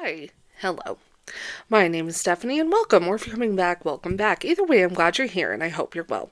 Hi. Hello. My name is Stephanie and welcome, or if you're coming back, welcome back. Either way, I'm glad you're here and I hope you're well.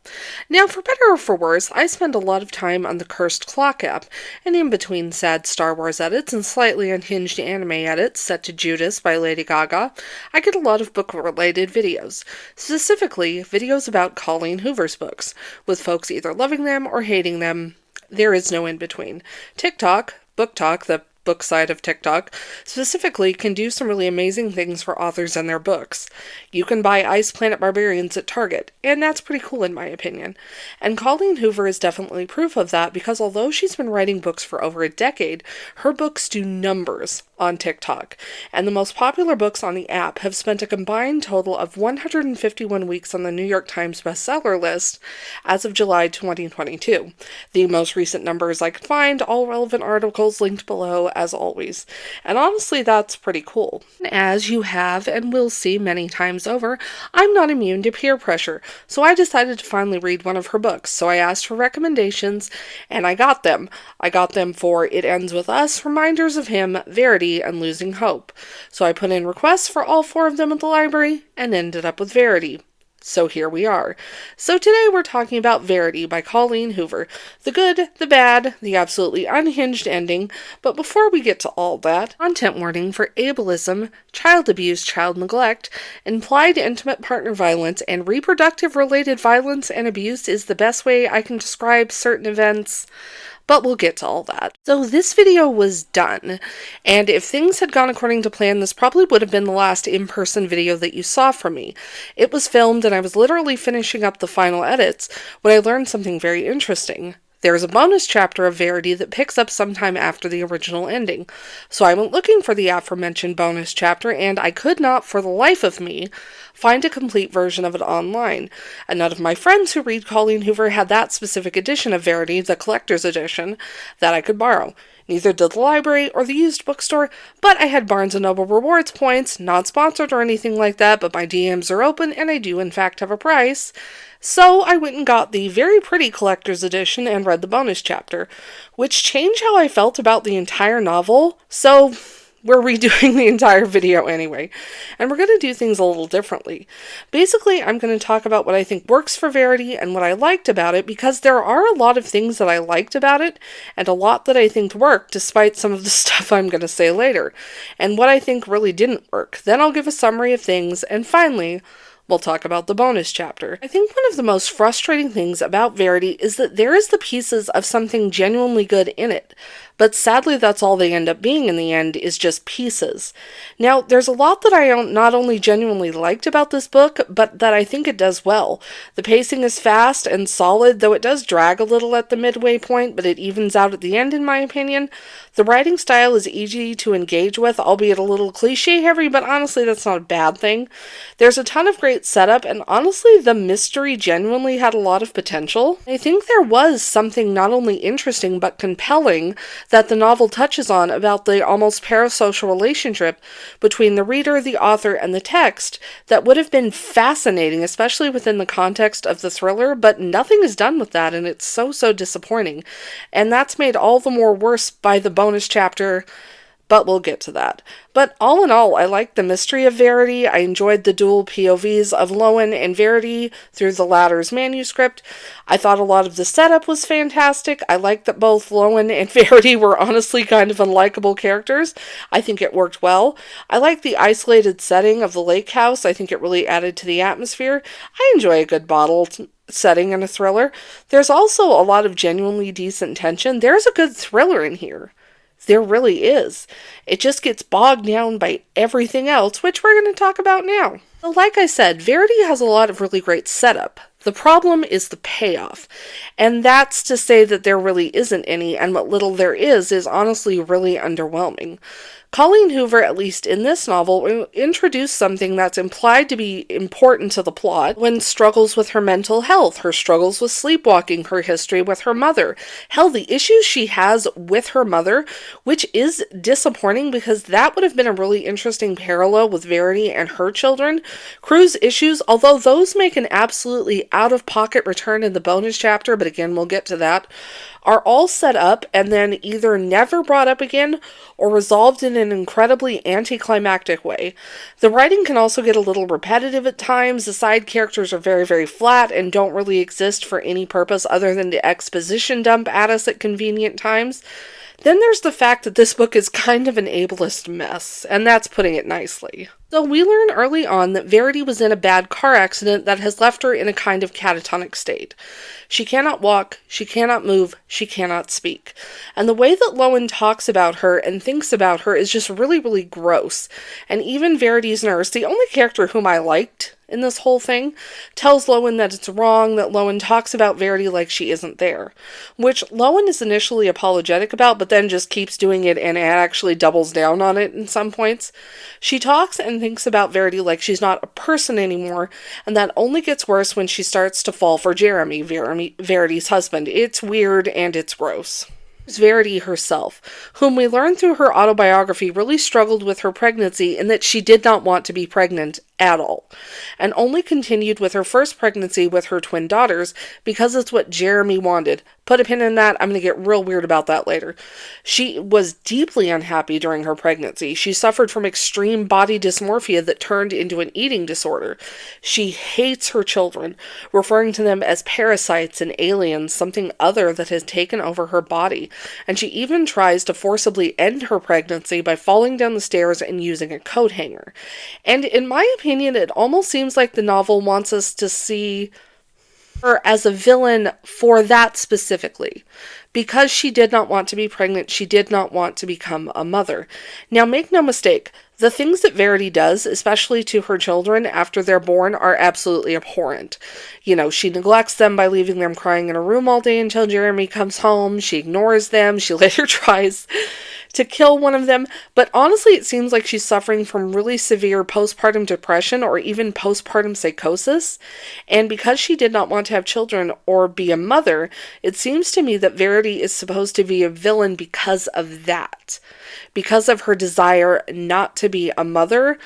Now, for better or for worse, I spend a lot of time on the Cursed Clock app, and in between sad Star Wars edits and slightly unhinged anime edits set to Judas by Lady Gaga, I get a lot of book-related videos. Specifically, videos about Colleen Hoover's books, with folks either loving them or hating them. There is no in-between. TikTok, BookTok, the book side of TikTok, specifically can do some really amazing things for authors and their books. You can buy Ice Planet Barbarians at Target, and that's pretty cool in my opinion. And Colleen Hoover is definitely proof of that because although she's been writing books for over a decade, her books do numbers on TikTok, and the most popular books on the app have spent a combined total of 151 weeks on the New York Times bestseller list as of July 2022. The most recent numbers I could find, all relevant articles linked below as always. And honestly, that's pretty cool. As you have and will see many times over, I'm not immune to peer pressure, so I decided to finally read one of her books. So I asked for recommendations, and I got them. I got them for It Ends With Us, Reminders of Him, Verity, and Losing Hope. So I put in requests for all four of them at the library, and ended up with Verity. So here we are. So today we're talking about Verity by Colleen Hoover. The good, the bad, the absolutely unhinged ending. But before we get to all that, content warning for ableism, child abuse, child neglect, implied intimate partner violence, and reproductive-related violence and abuse is the best way I can describe certain events. But we'll get to all that. So this video was done, and if things had gone according to plan, this probably would have been the last in-person video that you saw from me. It was filmed and I was literally finishing up the final edits when I learned something very interesting. There's a bonus chapter of Verity that picks up sometime after the original ending. So I went looking for the aforementioned bonus chapter, and I could not, for the life of me, find a complete version of it online. And none of my friends who read Colleen Hoover had that specific edition of Verity, the collector's edition, that I could borrow. Neither did the library or the used bookstore, but I had Barnes & Noble rewards points, not sponsored or anything like that, but my DMs are open and I do in fact have a price. So I went and got the very pretty collector's edition and read the bonus chapter, which changed how I felt about the entire novel, so we're redoing the entire video anyway, and we're going to do things a little differently. Basically, I'm going to talk about what I think works for Verity and what I liked about it, because there are a lot of things that I liked about it, and a lot that I think worked, despite some of the stuff I'm going to say later, and what I think really didn't work. Then I'll give a summary of things, and finally, we'll talk about the bonus chapter. I think one of the most frustrating things about Verity is that there is the pieces of something genuinely good in it, but sadly that's all they end up being in the end is just pieces. Now, there's a lot that I not only genuinely liked about this book, but that I think it does well. The pacing is fast and solid, though it does drag a little at the midway point, but it evens out at the end in my opinion. The writing style is easy to engage with, albeit a little cliche heavy, but honestly that's not a bad thing. There's a ton of great setup, and honestly the mystery genuinely had a lot of potential. I think there was something not only interesting but compelling that the novel touches on about the almost parasocial relationship between the reader, the author, and the text that would have been fascinating, especially within the context of the thriller, but nothing is done with that, and it's so disappointing. And that's made all the more worse by the bonus chapter, but we'll get to that. But all in all, I liked the mystery of Verity. I enjoyed the dual POVs of Lowen and Verity through the latter's manuscript. I thought a lot of the setup was fantastic. I liked that both Lowen and Verity were honestly kind of unlikable characters. I think it worked well. I liked the isolated setting of the lake house. I think it really added to the atmosphere. I enjoy a good bottled setting in a thriller. There's also a lot of genuinely decent tension. There's a good thriller in here. There really is. It just gets bogged down by everything else, which we're going to talk about now. So like I said, Verity has a lot of really great setup. The problem is the payoff, and that's to say that there really isn't any, and what little there is honestly really underwhelming. Colleen Hoover, at least in this novel, introduced something that's implied to be important to the plot when struggles with her mental health, her struggles with sleepwalking, her history with her mother. Hell, the issues she has with her mother, which is disappointing because that would have been a really interesting parallel with Verity and her children. Crue's issues, although those make an absolutely out-of-pocket return in the bonus chapter, but again, we'll get to that, are all set up and then either never brought up again or resolved in an incredibly anticlimactic way. The writing can also get a little repetitive at times. The side characters are very, very flat and don't really exist for any purpose other than to exposition dump at us at convenient times. Then there's the fact that this book is kind of an ableist mess, and that's putting it nicely. So we learn early on that Verity was in a bad car accident that has left her in a kind of catatonic state. She cannot walk, she cannot move, she cannot speak. And the way that Lowen talks about her and thinks about her is just really, really gross. And even Verity's nurse, the only character whom I liked in this whole thing, tells Lowen that it's wrong that Lowen talks about Verity like she isn't there. Which Lowen is initially apologetic about, but then just keeps doing it and actually doubles down on it in some points. She talks and thinks about Verity like she's not a person anymore, and that only gets worse when she starts to fall for Jeremy, Verity's husband. It's weird and it's gross. Verity herself, whom we learn through her autobiography, really struggled with her pregnancy in that she did not want to be pregnant at all, and only continued with her first pregnancy with her twin daughters because it's what Jeremy wanted. Put a pin in that. I'm going to get real weird about that later. She was deeply unhappy during her pregnancy. She suffered from extreme body dysmorphia that turned into an eating disorder. She hates her children, referring to them as parasites and aliens, something other that has taken over her body. And she even tries to forcibly end her pregnancy by falling down the stairs and using a coat hanger. And in my opinion, it almost seems like the novel wants us to see her as a villain for that specifically. Because she did not want to be pregnant, she did not want to become a mother. Now, make no mistake, the things that Verity does, especially to her children after they're born, are absolutely abhorrent. You know, she neglects them by leaving them crying in a room all day until Jeremy comes home. She ignores them. She later tries to kill one of them. But honestly, it seems like she's suffering from really severe postpartum depression or even postpartum psychosis. And because she did not want to have children or be a mother, it seems to me that Verity is supposed to be a villain because of that. Because of her desire not to be a mother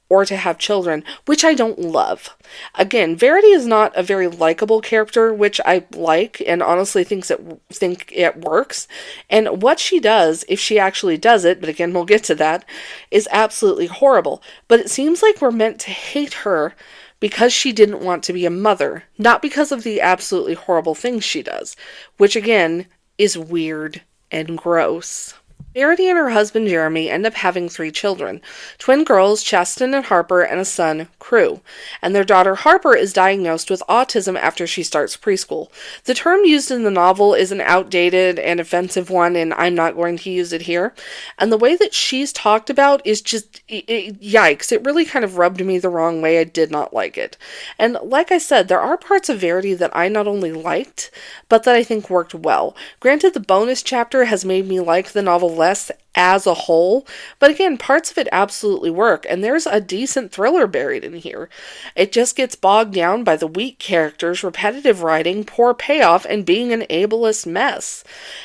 or to have children, which I don't love. Again, Verity is not a very likable character, which I like and honestly think it works. And what she does, if she actually does it, but again, we'll get to that, is absolutely horrible. But it seems like we're meant to hate her because she didn't want to be a mother, not because of the absolutely horrible things she does, which again is weird and gross. Verity and her husband Jeremy end up having 3 children, twin girls Chaston and Harper, and a son, Crew, and their daughter Harper is diagnosed with autism after she starts preschool. The term used in the novel is an outdated and offensive one, and I'm not going to use it here, and the way that she's talked about is just, yikes, it really kind of rubbed me the wrong way. I did not like it. And like I said, there are parts of Verity that I not only liked, but that I think worked well. Granted, the bonus chapter has made me like the novel less as a whole, but again, parts of it absolutely work, and there's a decent thriller buried in here. It just gets bogged down by the weak characters, repetitive writing, poor payoff, and being an ableist mess.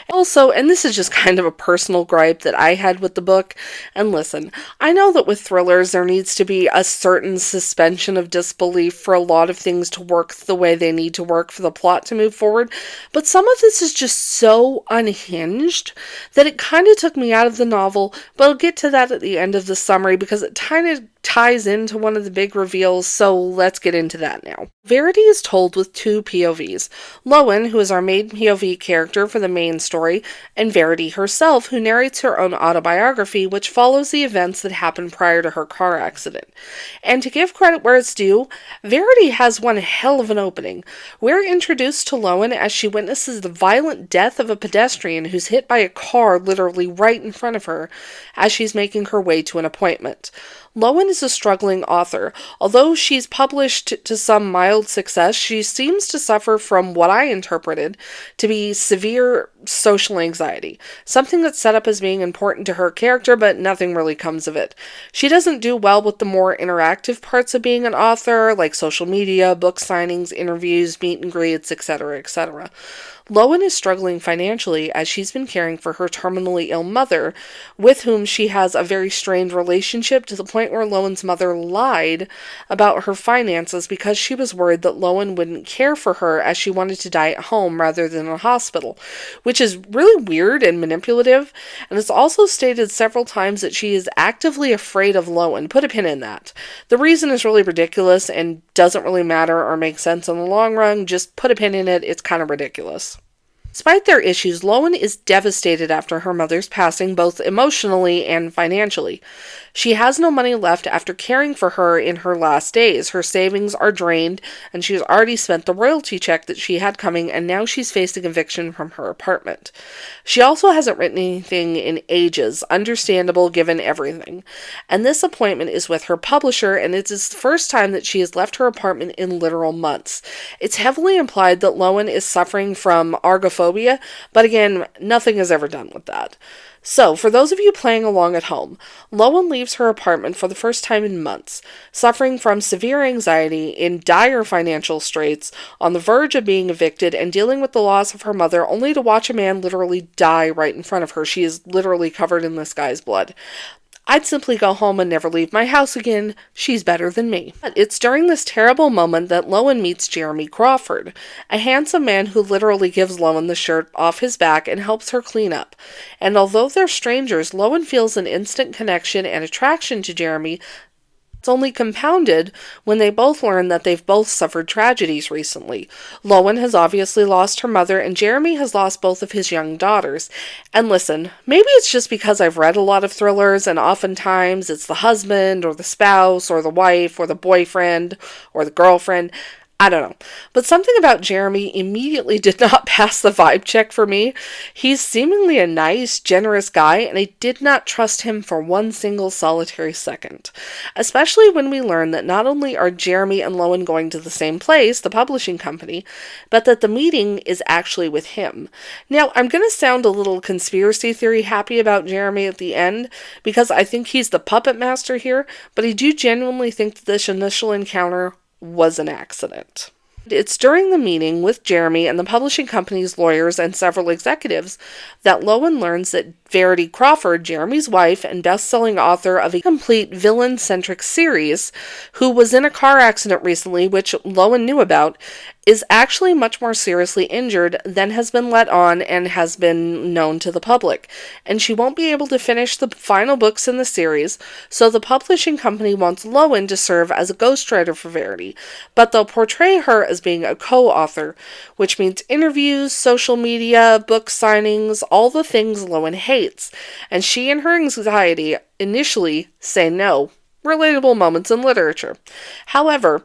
Also, and this is just kind of a personal gripe that I had with the book, and listen, I know that with thrillers there needs to be a certain suspension of disbelief for a lot of things to work the way they need to work for the plot to move forward, but some of this is just so unhinged that it kind of took me out of the novel, but I'll get to that at the end of the summary because it kind of ties into one of the big reveals, so let's get into that now. Verity is told with 2 POVs. Lowen, who is our main POV character for the main story, and Verity herself, who narrates her own autobiography, which follows the events that happened prior to her car accident. And to give credit where it's due, Verity has one hell of an opening. We're introduced to Lowen as she witnesses the violent death of a pedestrian who's hit by a car literally right in front of her as she's making her way to an appointment. Lowen is a struggling author. Although she's published to some mild success, she seems to suffer from what I interpreted to be severe social anxiety, something that's set up as being important to her character, but nothing really comes of it. She doesn't do well with the more interactive parts of being an author, like social media, book signings, interviews, meet and greets, etc., etc. Lowen is struggling financially as she's been caring for her terminally ill mother, with whom she has a very strained relationship to the point where Lowen's mother lied about her finances because she was worried that Lowen wouldn't care for her as she wanted to die at home rather than in a hospital, which is really weird and manipulative, and it's also stated several times that she is actively afraid of Lowen. Put a pin in that. The reason is really ridiculous and doesn't really matter or make sense in the long run. Just put a pin in it. It's kind of ridiculous. Despite their issues, Lowen is devastated after her mother's passing, both emotionally and financially. She has no money left after caring for her in her last days. Her savings are drained, and she's already spent the royalty check that she had coming, and now she's facing eviction from her apartment. She also hasn't written anything in ages, understandable given everything. And this appointment is with her publisher, and it's the first time that she has left her apartment in literal months. It's heavily implied that Lowen is suffering from agoraphobia, but again, nothing is ever done with that. So, for those of you playing along at home, Lowen leaves her apartment for the first time in months, suffering from severe anxiety, in dire financial straits, on the verge of being evicted, and dealing with the loss of her mother, only to watch a man literally die right in front of her. She is literally covered in this guy's blood. I'd simply go home and never leave my house again. She's better than me. But it's during this terrible moment that Lowen meets Jeremy Crawford, a handsome man who literally gives Lowen the shirt off his back and helps her clean up. And although they're strangers, Lowen feels an instant connection and attraction to Jeremy. It's only compounded when they both learn that they've both suffered tragedies recently. Lowen has obviously lost her mother, and Jeremy has lost both of his young daughters. And listen, maybe it's just because I've read a lot of thrillers, and oftentimes it's the husband, or the spouse, or the wife, or the boyfriend, or the girlfriend. I don't know. But something about Jeremy immediately did not pass the vibe check for me. He's seemingly a nice, generous guy, and I did not trust him for one single solitary second. Especially when we learn that not only are Jeremy and Lowen going to the same place, the publishing company, but that the meeting is actually with him. Now, I'm going to sound a little conspiracy theory happy about Jeremy at the end, because I think he's the puppet master here, but I do genuinely think that this initial encounter was an accident. It's during the meeting with Jeremy and the publishing company's lawyers and several executives that Lowen learns that Verity Crawford, Jeremy's wife and best-selling author of a complete villain-centric series, who was in a car accident recently, which Lowen knew about, is actually much more seriously injured than has been let on and has been known to the public. And she won't be able to finish the final books in the series, so the publishing company wants Lowen to serve as a ghostwriter for Verity, but they'll portray her as being a co-author, which means interviews, social media, book signings, all the things Lowen hates. And she and her anxiety initially say no. Relatable moments in literature. However,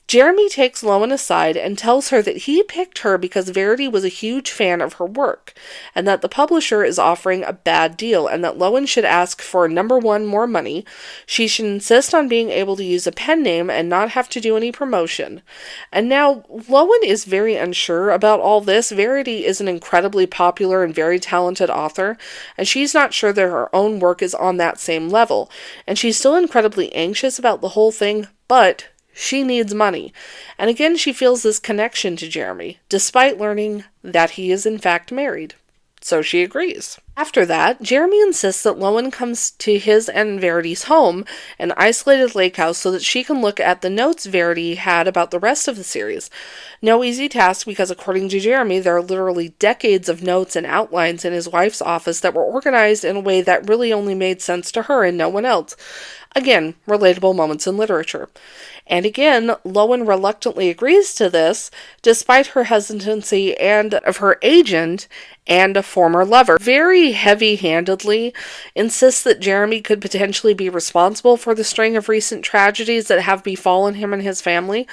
Jeremy takes Lowen aside and tells her that he picked her because Verity was a huge fan of her work, and that the publisher is offering a bad deal, and that Lowen should ask for number one, more money. She should insist on being able to use a pen name and not have to do any promotion. And now, Lowen is very unsure about all this. Verity is an incredibly popular and very talented author, and she's not sure that her own work is on that same level. And she's still incredibly anxious about the whole thing, but she needs money. And again, she feels this connection to Jeremy, despite learning that he is in fact married. So she agrees. After that, Jeremy insists that Lowen comes to his and Verity's home, an isolated lake house, so that she can look at the notes Verity had about the rest of the series. No easy task, because according to Jeremy, there are literally decades of notes and outlines in his wife's office that were organized in a way that really only made sense to her and no one else. Again, relatable moments in literature. And again, Lowen reluctantly agrees to this, despite her hesitancy and of her agent and a former lover. Very heavy-handedly insists that Jeremy could potentially be responsible for the string of recent tragedies that have befallen him and his family.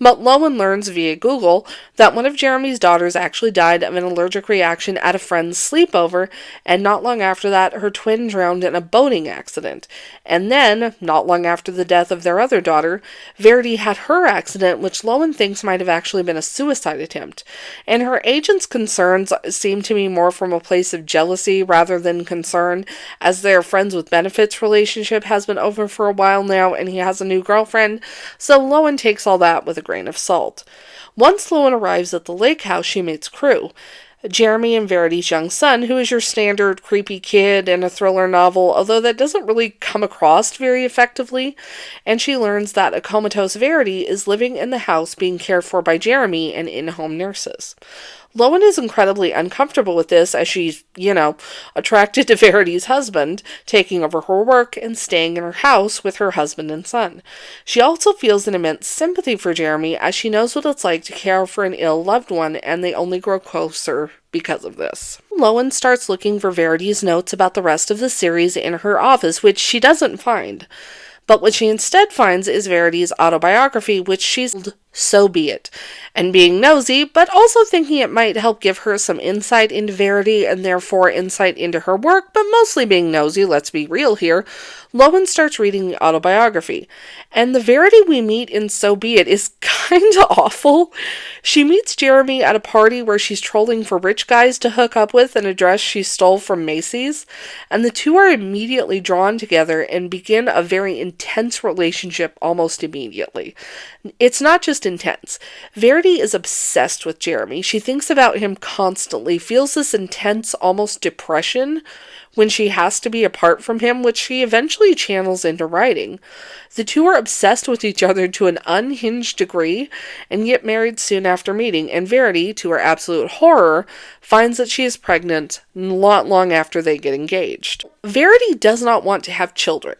But Lowen learns via Google that one of Jeremy's daughters actually died of an allergic reaction at a friend's sleepover, and not long after that, her twin drowned in a boating accident. And then, not long after the death of their other daughter, Verity had her accident, which Lowen thinks might have actually been a suicide attempt. And her agent's concerns seem to be more from a place of jealousy rather than concern, as their friends with benefits relationship has been over for a while now, and he has a new girlfriend, so Lowen takes all that with a grain of salt. Once Lowen arrives at the lake house, she meets Crew. Jeremy and Verity's young son, who is your standard creepy kid in a thriller novel, although that doesn't really come across very effectively, and she learns that a comatose Verity is living in the house being cared for by Jeremy and in-home nurses. Lowen is incredibly uncomfortable with this as she's, attracted to Verity's husband, taking over her work and staying in her house with her husband and son. She also feels an immense sympathy for Jeremy as she knows what it's like to care for an ill loved one, and they only grow closer because of this. Lowen starts looking for Verity's notes about the rest of the series in her office, which she doesn't find. But what she instead finds is Verity's autobiography, which she's so be it. And being nosy, but also thinking it might help give her some insight into Verity and therefore insight into her work, but mostly being nosy, let's be real here, Lowen starts reading the autobiography. And the Verity we meet in So Be It is kinda awful. She meets Jeremy at a party where she's trolling for rich guys to hook up with in a dress she stole from Macy's, and the two are immediately drawn together and begin a very intense relationship almost immediately. It's not just intense. Verity is obsessed with Jeremy. She thinks about him constantly, feels this intense, almost depression when she has to be apart from him, which she eventually channels into writing. The two are obsessed with each other to an unhinged degree and get married soon after meeting, and Verity, to her absolute horror, finds that she is pregnant not long after they get engaged. Verity does not want to have children.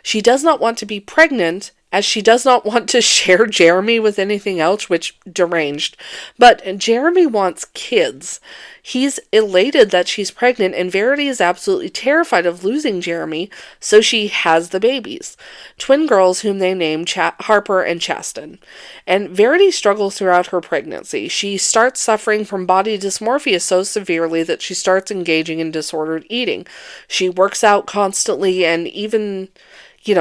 She does not want to be pregnant, as she does not want to share Jeremy with anything else, which deranged. But Jeremy wants kids. He's elated that she's pregnant, and Verity is absolutely terrified of losing Jeremy, so she has the babies. Twin girls whom they name Harper and Chasten. And Verity struggles throughout her pregnancy. She starts suffering from body dysmorphia so severely that she starts engaging in disordered eating. She works out constantly and even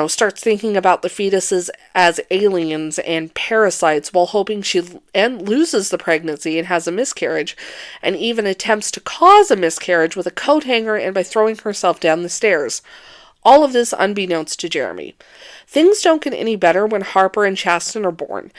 starts thinking about the fetuses as aliens and parasites while hoping she loses the pregnancy and has a miscarriage, and even attempts to cause a miscarriage with a coat hanger and by throwing herself down the stairs. All of this unbeknownst to Jeremy. Things don't get any better when Harper and Chasten are born.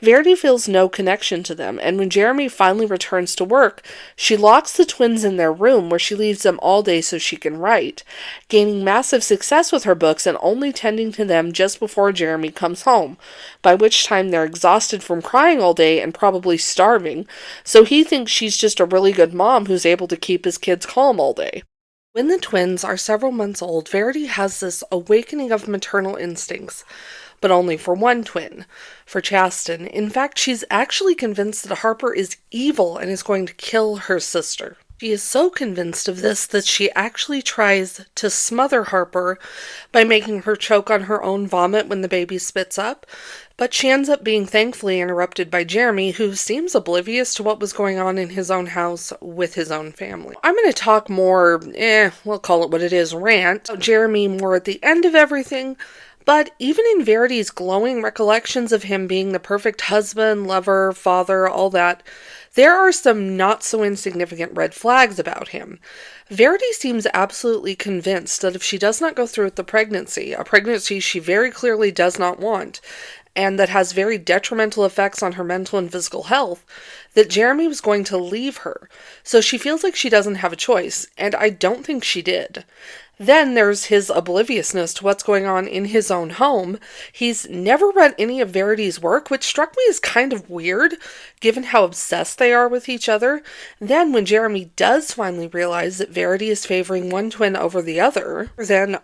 Verity feels no connection to them, and when Jeremy finally returns to work, she locks the twins in their room where she leaves them all day so she can write, gaining massive success with her books and only tending to them just before Jeremy comes home, by which time they're exhausted from crying all day and probably starving, so he thinks she's just a really good mom who's able to keep his kids calm all day. When the twins are several months old, Verity has this awakening of maternal instincts, but only for one twin, for Chasten. In fact, she's actually convinced that Harper is evil and is going to kill her sister. She is so convinced of this that she actually tries to smother Harper by making her choke on her own vomit when the baby spits up, but she ends up being thankfully interrupted by Jeremy, who seems oblivious to what was going on in his own house with his own family. I'm going to talk more, we'll call it what it is, rant, about Jeremy more at the end of everything, but even in Verity's glowing recollections of him being the perfect husband, lover, father, all that, there are some not so insignificant red flags about him. Verity seems absolutely convinced that if she does not go through with the pregnancy, a pregnancy she very clearly does not want, and that has very detrimental effects on her mental and physical health, that Jeremy was going to leave her. So she feels like she doesn't have a choice, and I don't think she did. Then there's his obliviousness to what's going on in his own home. He's never read any of Verity's work, which struck me as kind of weird, given how obsessed they are with each other. Then when Jeremy does finally realize that Verity is favoring one twin over the other, then,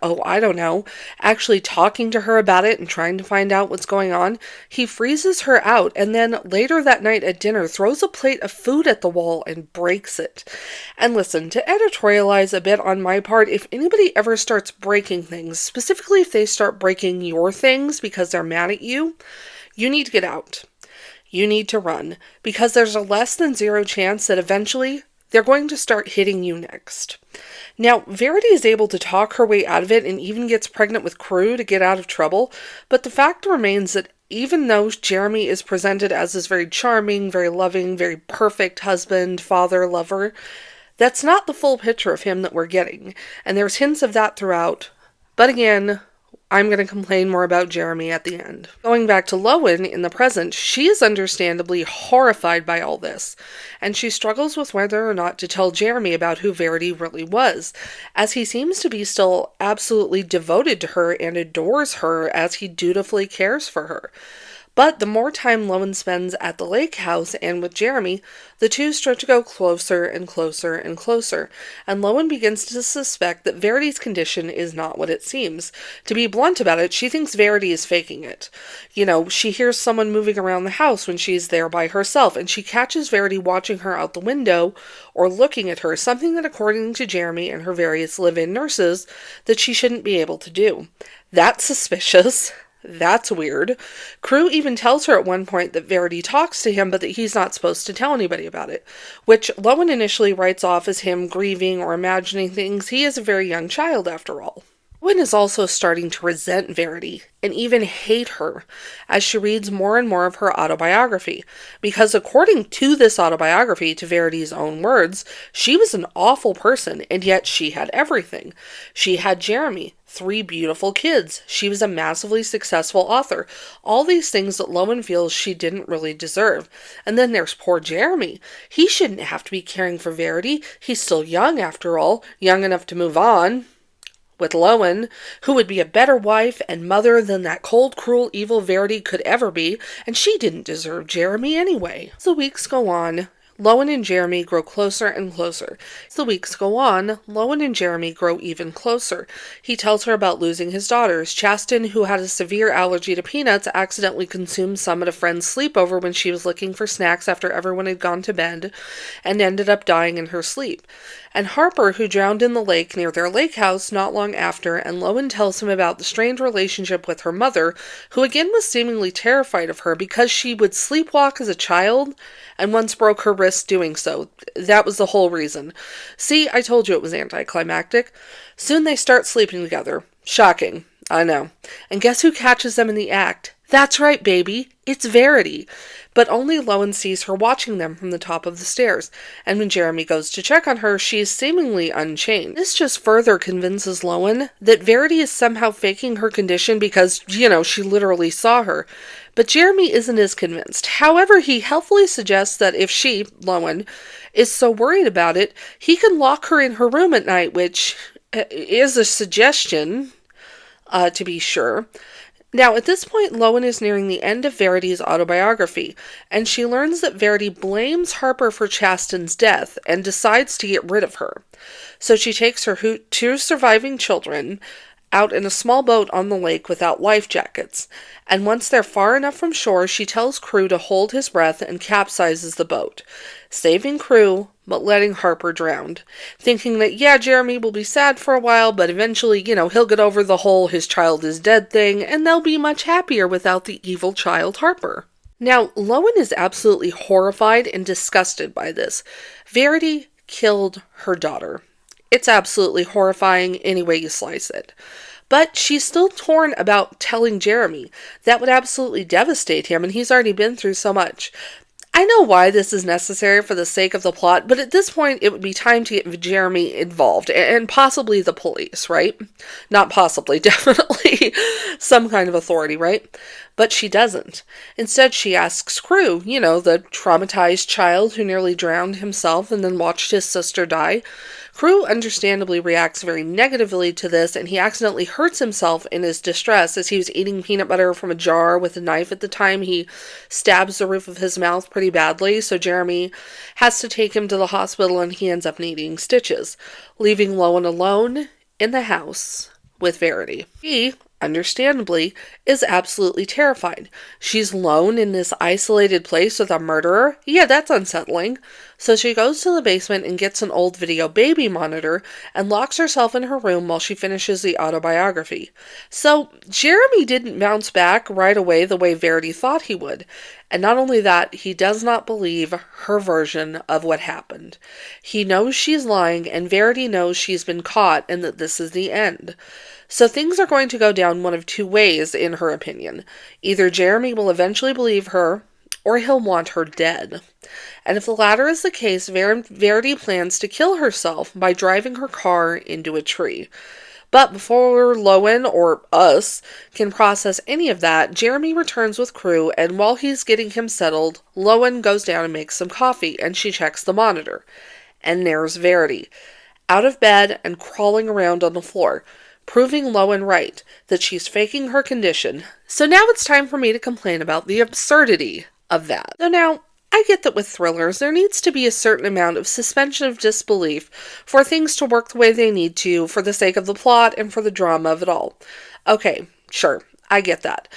actually talking to her about it and trying to find out what's going on, he freezes her out, and then later that night at dinner throws a plate of food at the wall and breaks it. And listen, to editorialize a bit on my part, if anybody ever starts breaking things, specifically if they start breaking your things because they're mad at you, you need to get out. You need to run, because there's a less than zero chance that eventually they're going to start hitting you next. Now, Verity is able to talk her way out of it and even gets pregnant with Crew to get out of trouble, but the fact remains that even though Jeremy is presented as this very charming, very loving, very perfect husband, father, lover, that's not the full picture of him that we're getting, and there's hints of that throughout. But again, I'm going to complain more about Jeremy at the end. Going back to Lowen in the present, she is understandably horrified by all this, and she struggles with whether or not to tell Jeremy about who Verity really was, as he seems to be still absolutely devoted to her and adores her as he dutifully cares for her. But the more time Lowen spends at the lake house and with Jeremy, the two start to go closer and closer and closer, and Lowen begins to suspect that Verity's condition is not what it seems. To be blunt about it, she thinks Verity is faking it. She hears someone moving around the house when she's there by herself, and she catches Verity watching her out the window or looking at her, something that according to Jeremy and her various live-in nurses, that she shouldn't be able to do. That's suspicious. That's weird. Crew even tells her at one point that Verity talks to him, but that he's not supposed to tell anybody about it, which Lowen initially writes off as him grieving or imagining things. He is a very young child, after all. Lowen is also starting to resent Verity and even hate her as she reads more and more of her autobiography, because according to this autobiography, to Verity's own words, she was an awful person, and yet she had everything. She had Jeremy, 3 beautiful kids. She was a massively successful author. All these things that Lowen feels she didn't really deserve. And then there's poor Jeremy. He shouldn't have to be caring for Verity. He's still young, after all, young enough to move on with Lowen, who would be a better wife and mother than that cold, cruel, evil Verity could ever be, and she didn't deserve Jeremy anyway. As the weeks go on, Lowen and Jeremy grow closer and closer. As the weeks go on, Lowen and Jeremy grow even closer. He tells her about losing his daughters. Chasten, who had a severe allergy to peanuts, accidentally consumed some at a friend's sleepover when she was looking for snacks after everyone had gone to bed, and ended up dying in her sleep. And Harper, who drowned in the lake near their lake house not long after, and Lowen tells him about the strained relationship with her mother, who again was seemingly terrified of her because she would sleepwalk as a child and once broke her wrist doing so. That was the whole reason. See, I told you it was anticlimactic. Soon they start sleeping together. Shocking, I know. And guess who catches them in the act? That's right, baby. It's Verity. But only Lowen sees her watching them from the top of the stairs, and when Jeremy goes to check on her, she is seemingly unchanged. This just further convinces Lowen that Verity is somehow faking her condition because, she literally saw her. But Jeremy isn't as convinced. However, he helpfully suggests that if she, Lowen, is so worried about it, he can lock her in her room at night, which is a suggestion, to be sure. Now, at this point, Lowen is nearing the end of Verity's autobiography, and she learns that Verity blames Harper for Chasten's death and decides to get rid of her. So she takes her 2 surviving children out in a small boat on the lake without life jackets, and once they're far enough from shore, she tells Crew to hold his breath and capsizes the boat, saving Crew, but letting Harper drown, thinking that, Jeremy will be sad for a while, but eventually, he'll get over the whole his child is dead thing, and they'll be much happier without the evil child Harper. Now, Lowen is absolutely horrified and disgusted by this. Verity killed her daughter. It's absolutely horrifying any way you slice it. But she's still torn about telling Jeremy. That would absolutely devastate him, and he's already been through so much. I know why this is necessary for the sake of the plot, but at this point it would be time to get Jeremy involved, and possibly the police, right? Not possibly, definitely some kind of authority, right? But she doesn't. Instead, she asks Crew, the traumatized child who nearly drowned himself and then watched his sister die. Crew understandably reacts very negatively to this, and he accidentally hurts himself in his distress as he was eating peanut butter from a jar with a knife at the time. He stabs the roof of his mouth pretty badly, so Jeremy has to take him to the hospital, and he ends up needing stitches, leaving Lowen alone in the house with Verity. He, understandably, is absolutely terrified. She's alone in this isolated place with a murderer. Yeah, that's unsettling. So she goes to the basement and gets an old video baby monitor and locks herself in her room while she finishes the autobiography. So Jeremy didn't bounce back right away the way Verity thought he would. And not only that, he does not believe her version of what happened. He knows she's lying, and Verity knows she's been caught and that this is the end. So things are going to go down one of 2 ways, in her opinion. Either Jeremy will eventually believe her, or he'll want her dead. And if the latter is the case, Verity plans to kill herself by driving her car into a tree. But before Lowen, or us, can process any of that, Jeremy returns with Crew, and while he's getting him settled, Lowen goes down and makes some coffee, and she checks the monitor. And there's Verity, out of bed and crawling around on the floor, proving Lowen right, that she's faking her condition. So now it's time for me to complain about the absurdity of that. So now, I get that with thrillers, there needs to be a certain amount of suspension of disbelief for things to work the way they need to for the sake of the plot and for the drama of it all. Okay, sure, I get that.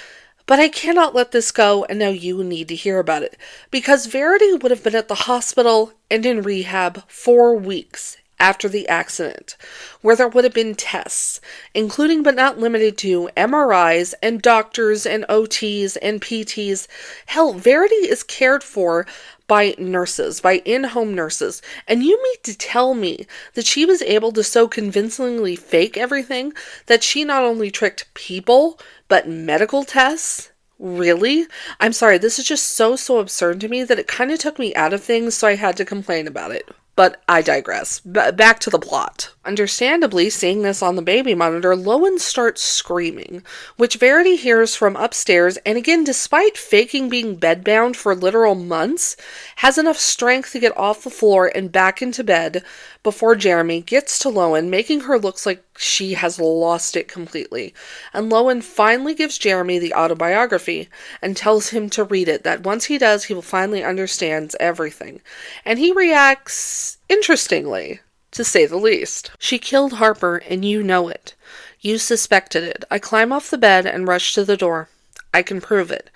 But I cannot let this go, and now you need to hear about it. Because Verity would have been at the hospital and in rehab 4 weeks after the accident, where there would have been tests, including but not limited to MRIs and doctors and OTs and PTs. Hell, Verity is cared for by nurses, by in-home nurses, and you mean to tell me that she was able to so convincingly fake everything that she not only tricked people, but medical tests? Really? I'm sorry, this is just so absurd to me that it kind of took me out of things, so I had to complain about it. But I digress. Back to the plot. Understandably, seeing this on the baby monitor, Lowen starts screaming, which Verity hears from upstairs, and again, despite faking being bedbound for literal months, has enough strength to get off the floor and back into bed before Jeremy gets to Lowen, making her look like she has lost it completely. And Lowen finally gives Jeremy the autobiography and tells him to read it, that once he does, he will finally understand everything. And he reacts interestingly, to say the least. She killed Harper, and you know it. You suspected it. I climb off the bed and rush to the door. I can prove it.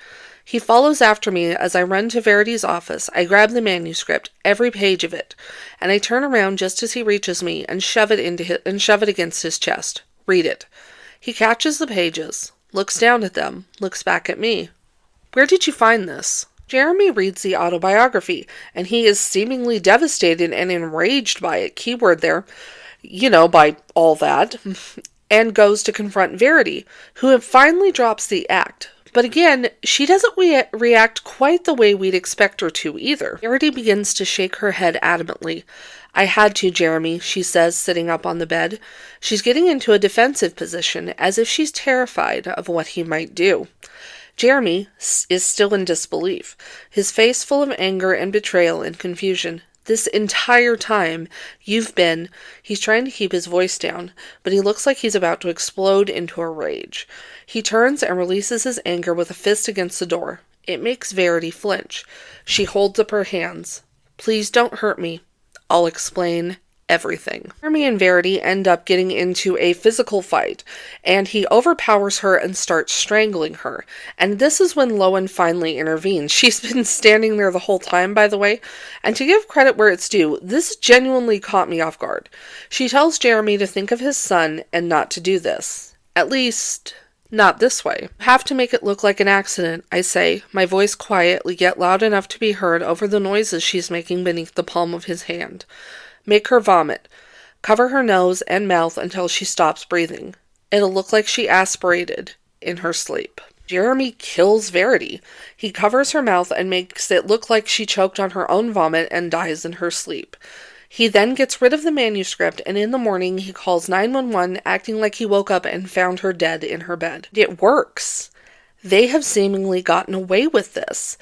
He follows after me as I run to Verity's office. I grab the manuscript, every page of it, and I turn around just as he reaches me and shove it against his chest. Read it. He catches the pages, looks down at them, looks back at me. Where did you find this? Jeremy reads the autobiography, and he is seemingly devastated and enraged by it, keyword there, by all that, and goes to confront Verity, who finally drops the act. But again, she doesn't react quite the way we'd expect her to either. Verity begins to shake her head adamantly. I had to, Jeremy, she says, sitting up on the bed. She's getting into a defensive position, as if she's terrified of what he might do. Jeremy is still in disbelief, his face full of anger and betrayal and confusion. This entire time, he's trying to keep his voice down, but he looks like he's about to explode into a rage. He turns and releases his anger with a fist against the door. It makes Verity flinch. She holds up her hands. Please don't hurt me. I'll explain everything. Jeremy and Verity end up getting into a physical fight, and he overpowers her and starts strangling her. And this is when Lowen finally intervenes. She's been standing there the whole time, by the way, and to give credit where it's due, this genuinely caught me off guard. She tells Jeremy to think of his son and not to do this. At least, not this way. You have to make it look like an accident, I say, my voice quietly yet loud enough to be heard over the noises she's making beneath the palm of his hand. Make her vomit. Cover her nose and mouth until she stops breathing. It'll look like she aspirated in her sleep. Jeremy kills Verity. He covers her mouth and makes it look like she choked on her own vomit and dies in her sleep. He then gets rid of the manuscript, and in the morning he calls 911, acting like he woke up and found her dead in her bed. It works. They have seemingly gotten away with this.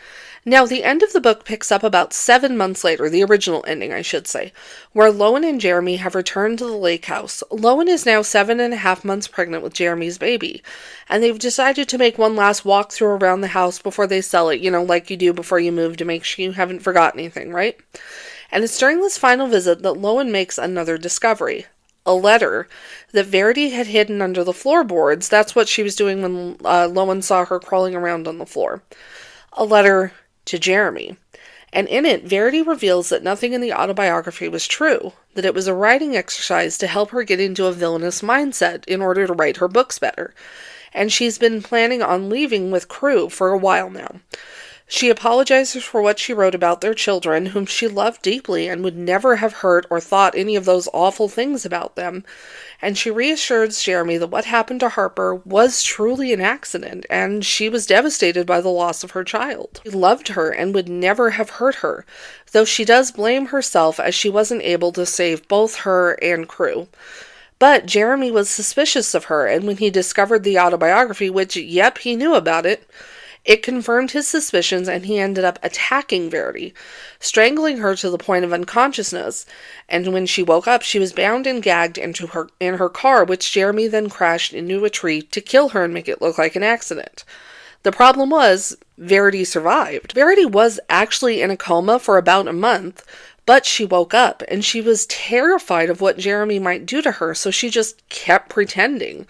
Now, the end of the book picks up about 7 months later, the original ending, I should say, where Lowen and Jeremy have returned to the lake house. Lowen is now 7.5 months pregnant with Jeremy's baby, and they've decided to make one last walkthrough around the house before they sell it, like you do before you move to make sure you haven't forgotten anything, right? And it's during this final visit that Lowen makes another discovery. A letter that Verity had hidden under the floorboards. That's what she was doing when Lowen saw her crawling around on the floor. A letter to Jeremy. And in it, Verity reveals that nothing in the autobiography was true, that it was a writing exercise to help her get into a villainous mindset in order to write her books better. And she's been planning on leaving with Crew for a while now. She apologizes for what she wrote about their children, whom she loved deeply and would never have hurt or thought any of those awful things about them. And she reassures Jeremy that what happened to Harper was truly an accident, and she was devastated by the loss of her child. He loved her and would never have hurt her, though she does blame herself as she wasn't able to save both her and Crew. But Jeremy was suspicious of her, and when he discovered the autobiography, which, yep, he knew about it, it confirmed his suspicions, and he ended up attacking Verity, strangling her to the point of unconsciousness. And when she woke up, she was bound and gagged in her car, which Jeremy then crashed into a tree to kill her and make it look like an accident. The problem was, Verity survived. Verity was actually in a coma for about a month, but she woke up, and she was terrified of what Jeremy might do to her, so she just kept pretending,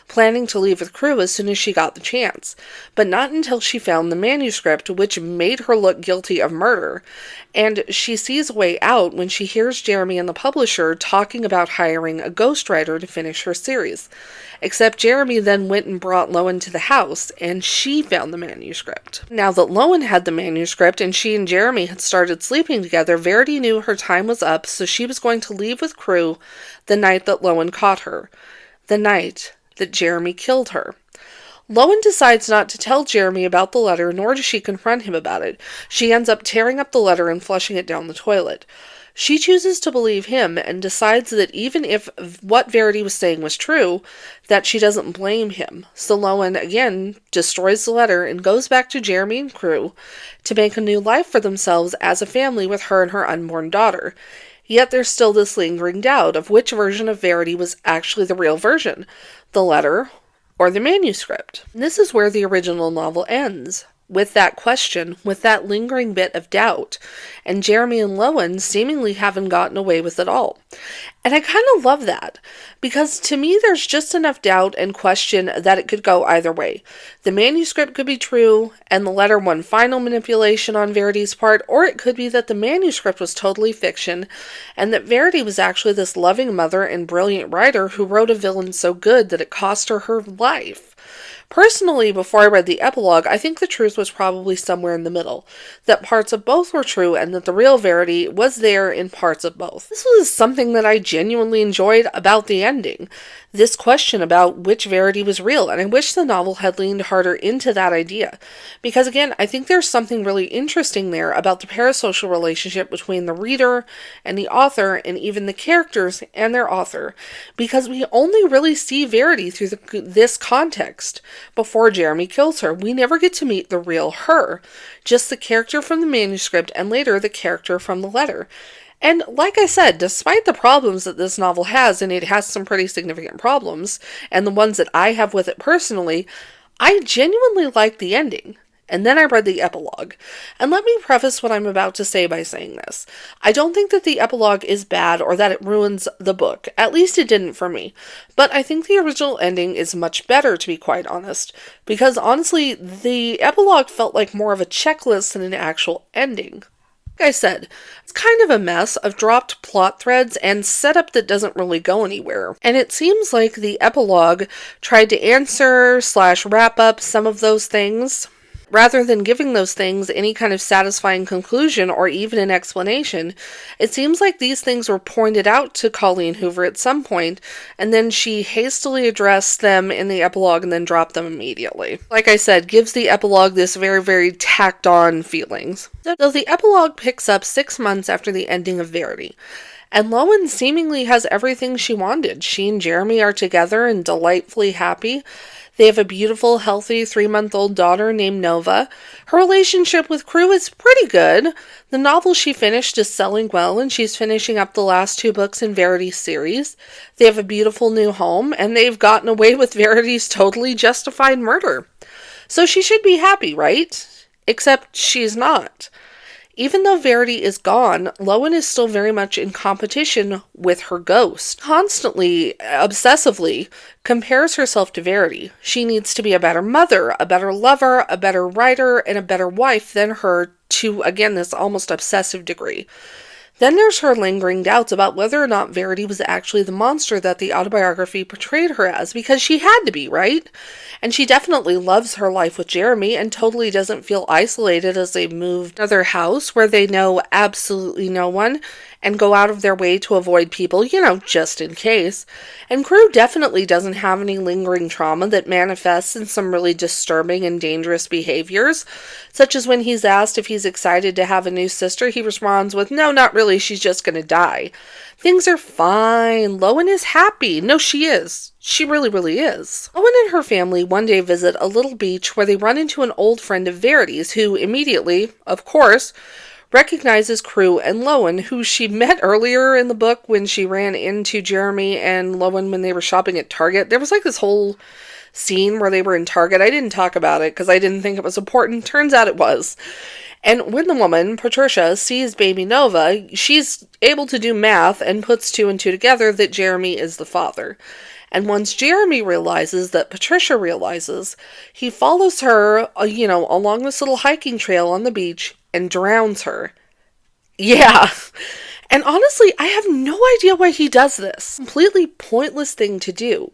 planning to leave with Crew as soon as she got the chance, but not until she found the manuscript, which made her look guilty of murder. And she sees a way out when she hears Jeremy and the publisher talking about hiring a ghostwriter to finish her series. Except Jeremy then went and brought Lowen to the house, and she found the manuscript. Now that Lowen had the manuscript and she and Jeremy had started sleeping together, Verity knew her time was up, so she was going to leave with Crew the night that Lowen caught her. The night that Jeremy killed her. Lowen decides not to tell Jeremy about the letter, nor does she confront him about it. She ends up tearing up the letter and flushing it down the toilet. She chooses to believe him and decides that even if what Verity was saying was true, that she doesn't blame him. So Lowen, again, destroys the letter and goes back to Jeremy and Crew to make a new life for themselves as a family with her and her unborn daughter. Yet there's still this lingering doubt of which version of Verity was actually the real version, the letter or the manuscript. And this is where the original novel ends, with that question, with that lingering bit of doubt, and Jeremy and Lowen seemingly haven't gotten away with it all. And I kind of love that, because to me there's just enough doubt and question that it could go either way. The manuscript could be true, and the letter one final manipulation on Verity's part, or it could be that the manuscript was totally fiction, and that Verity was actually this loving mother and brilliant writer who wrote a villain so good that it cost her her life. Personally, before I read the epilogue, I think the truth was probably somewhere in the middle, that parts of both were true and that the real Verity was there in parts of both. This was something that I genuinely enjoyed about the ending, this question about which Verity was real, and I wish the novel had leaned harder into that idea, because again, I think there's something really interesting there about the parasocial relationship between the reader and the author, and even the characters and their author, because we only really see Verity through this context. Before Jeremy kills her, we never get to meet the real her, just the character from the manuscript and later the character from the letter. And like I said, despite the problems that this novel has, and it has some pretty significant problems, and the ones that I have with it personally, I genuinely like the ending. And then I read the epilogue. And let me preface what I'm about to say by saying this. I don't think that the epilogue is bad or that it ruins the book. At least it didn't for me. But I think the original ending is much better, to be quite honest. Because honestly, the epilogue felt like more of a checklist than an actual ending. Like I said, it's kind of a mess of dropped plot threads and setup that doesn't really go anywhere. And it seems like the epilogue tried to answer / wrap up some of those things, rather than giving those things any kind of satisfying conclusion or even an explanation. It seems like these things were pointed out to Colleen Hoover at some point, and then she hastily addressed them in the epilogue and then dropped them immediately. Like I said, gives the epilogue this very, very tacked on feelings. So the epilogue picks up 6 months after the ending of Verity. And Lowen seemingly has everything she wanted. She and Jeremy are together and delightfully happy. They have a beautiful, healthy 3-month-old daughter named Nova. Her relationship with Crew is pretty good. The novel she finished is selling well, and she's finishing up the last 2 books in Verity's series. They have a beautiful new home, and they've gotten away with Verity's totally justified murder. So she should be happy, right? Except she's not. Even though Verity is gone, Lowen is still very much in competition with her ghost. Constantly, obsessively, compares herself to Verity. She needs to be a better mother, a better lover, a better writer, and a better wife than her to, again, this almost obsessive degree. Then there's her lingering doubts about whether or not Verity was actually the monster that the autobiography portrayed her as, because she had to be, right? And she definitely loves her life with Jeremy and totally doesn't feel isolated as they move to another house where they know absolutely no one and go out of their way to avoid people, just in case. And Crew definitely doesn't have any lingering trauma that manifests in some really disturbing and dangerous behaviors, such as when he's asked if he's excited to have a new sister, he responds with, "No, not really. eventually she's just going to die. Things are fine. Lowen is happy. No, she is. She really, really is. Lowen and her family one day visit a little beach where they run into an old friend of Verity's who immediately, of course, recognizes Crew and Lowen, who she met earlier in the book when she ran into Jeremy and Lowen when they were shopping at Target. There was like this whole scene where they were in Target. I didn't talk about it because I didn't think it was important. Turns out it was. And when the woman, Patricia, sees baby Nova, she's able to do math and puts two and two together that Jeremy is the father. And once Jeremy realizes that Patricia realizes, he follows her, along this little hiking trail on the beach and drowns her. Yeah. And honestly, I have no idea why he does this. Completely pointless thing to do.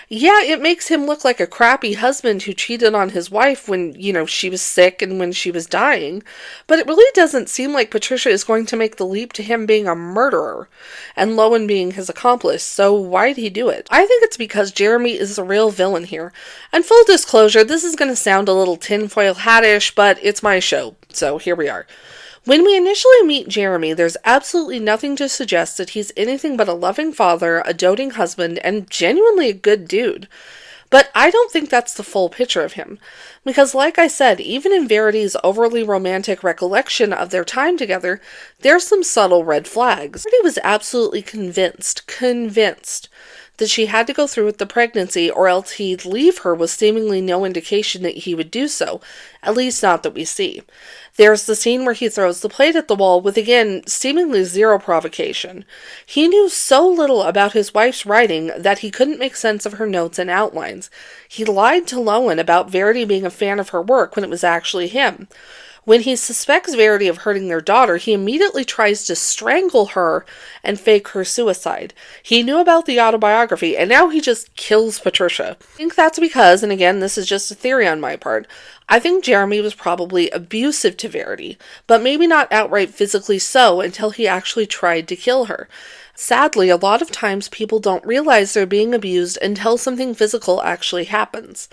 Yeah, it makes him look like a crappy husband who cheated on his wife when, she was sick and when she was dying. But it really doesn't seem like Patricia is going to make the leap to him being a murderer and Lowen being his accomplice. So why'd he do it? I think it's because Jeremy is the real villain here. And full disclosure, this is going to sound a little tinfoil hat-ish, but it's my show. So here we are. When we initially meet Jeremy, there's absolutely nothing to suggest that he's anything but a loving father, a doting husband, and genuinely a good dude. But I don't think that's the full picture of him. Because like I said, even in Verity's overly romantic recollection of their time together, there's some subtle red flags. Verity was absolutely convinced that she had to go through with the pregnancy or else he'd leave her with seemingly no indication that he would do so, at least not that we see. There's the scene where he throws the plate at the wall with, again, seemingly zero provocation. He knew so little about his wife's writing that he couldn't make sense of her notes and outlines. He lied to Lowen about Verity being a fan of her work when it was actually him. When he suspects Verity of hurting their daughter, he immediately tries to strangle her and fake her suicide. He knew about the autobiography, and now he just kills Patricia. I think that's because, and again, this is just a theory on my part, I think Jeremy was probably abusive to Verity, but maybe not outright physically so until he actually tried to kill her. Sadly, a lot of times people don't realize they're being abused until something physical actually happens.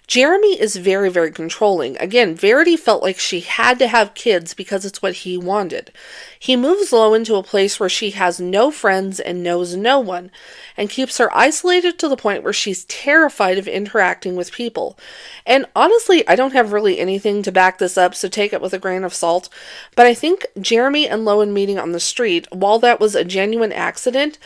Jeremy is very, very controlling. Again, Verity felt like she had to have kids because it's what he wanted. He moves Lowen to a place where she has no friends and knows no one, and keeps her isolated to the point where she's terrified of interacting with people. And honestly, I don't have really anything to back this up, so take it with a grain of salt, but I think Jeremy and Lowen meeting on the street, while that was a genuine accident,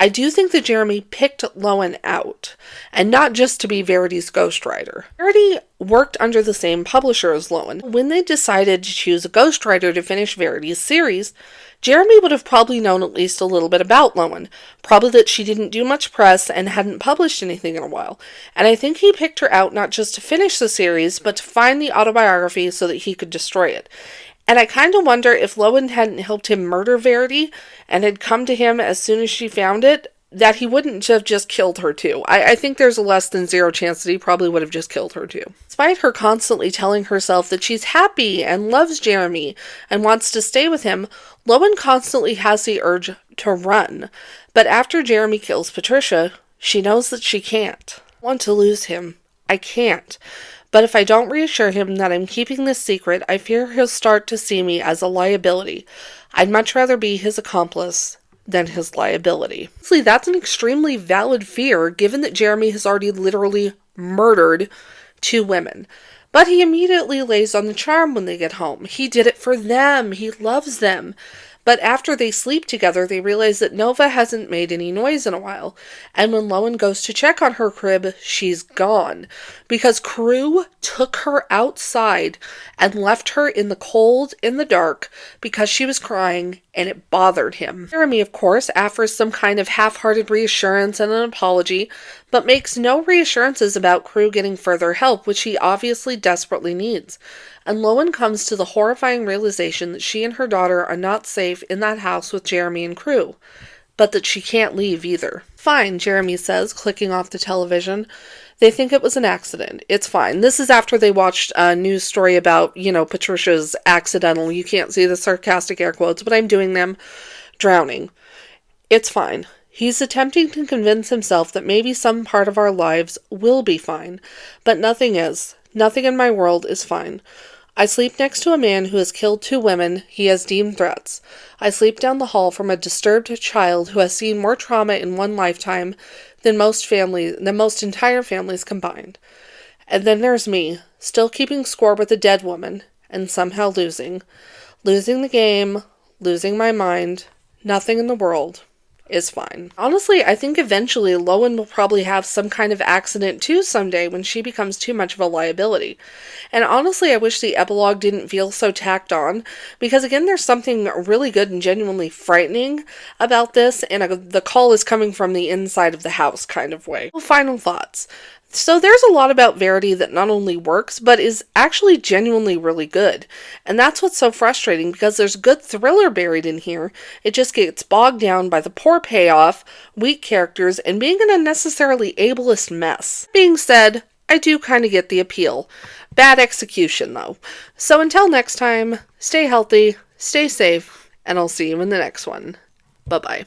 I do think that Jeremy picked Lowen out, and not just to be Verity's ghostwriter. Verity worked under the same publisher as Lowen. When they decided to choose a ghostwriter to finish Verity's series, Jeremy would have probably known at least a little bit about Lowen, probably that she didn't do much press and hadn't published anything in a while, and I think he picked her out not just to finish the series, but to find the autobiography so that he could destroy it. And I kind of wonder if Lowen hadn't helped him murder Verity and had come to him as soon as she found it, that he wouldn't have just killed her too. I think there's a less than zero chance that he probably would have just killed her too. Despite her constantly telling herself that she's happy and loves Jeremy and wants to stay with him, Lowen constantly has the urge to run. But after Jeremy kills Patricia, she knows that she can't. I want to lose him. I can't. But if I don't reassure him that I'm keeping this secret, I fear he'll start to see me as a liability. I'd much rather be his accomplice than his liability. Honestly, that's an extremely valid fear, given that Jeremy has already literally murdered two women. But he immediately lays on the charm when they get home. He did it for them. He loves them. But after they sleep together, they realize that Nova hasn't made any noise in a while. And when Lowen goes to check on her crib, she's gone. Because Crew took her outside and left her in the cold, in the dark, because she was crying and it bothered him. Jeremy, of course, offers some kind of half-hearted reassurance and an apology, but makes no reassurances about Crew getting further help, which he obviously desperately needs. And Lowen comes to the horrifying realization that she and her daughter are not safe in that house with Jeremy and Crew, but that she can't leave either. Fine, Jeremy says, clicking off the television. They think it was an accident. It's fine. This is after they watched a news story about, Patricia's accidental, you can't see the sarcastic air quotes, but I'm doing them, drowning. It's fine. He's attempting to convince himself that maybe some part of our lives will be fine, but nothing is. Nothing in my world is fine. I sleep next to a man who has killed 2 women he has deemed threats. I sleep down the hall from a disturbed child who has seen more trauma in one lifetime than most entire families combined. And then there's me, still keeping score with a dead woman, and somehow losing. Losing the game, losing my mind. Nothing in the world is fine. Honestly, I think eventually Lowen will probably have some kind of accident too someday when she becomes too much of a liability. And honestly, I wish the epilogue didn't feel so tacked on, because again, there's something really good and genuinely frightening about this, and the call is coming from the inside of the house kind of way. Final thoughts. So there's a lot about Verity that not only works, but is actually genuinely really good. And that's what's so frustrating, because there's good thriller buried in here. It just gets bogged down by the poor payoff, weak characters, and being an unnecessarily ableist mess. Being said, I do kind of get the appeal. Bad execution, though. So until next time, stay healthy, stay safe, and I'll see you in the next one. Bye-bye.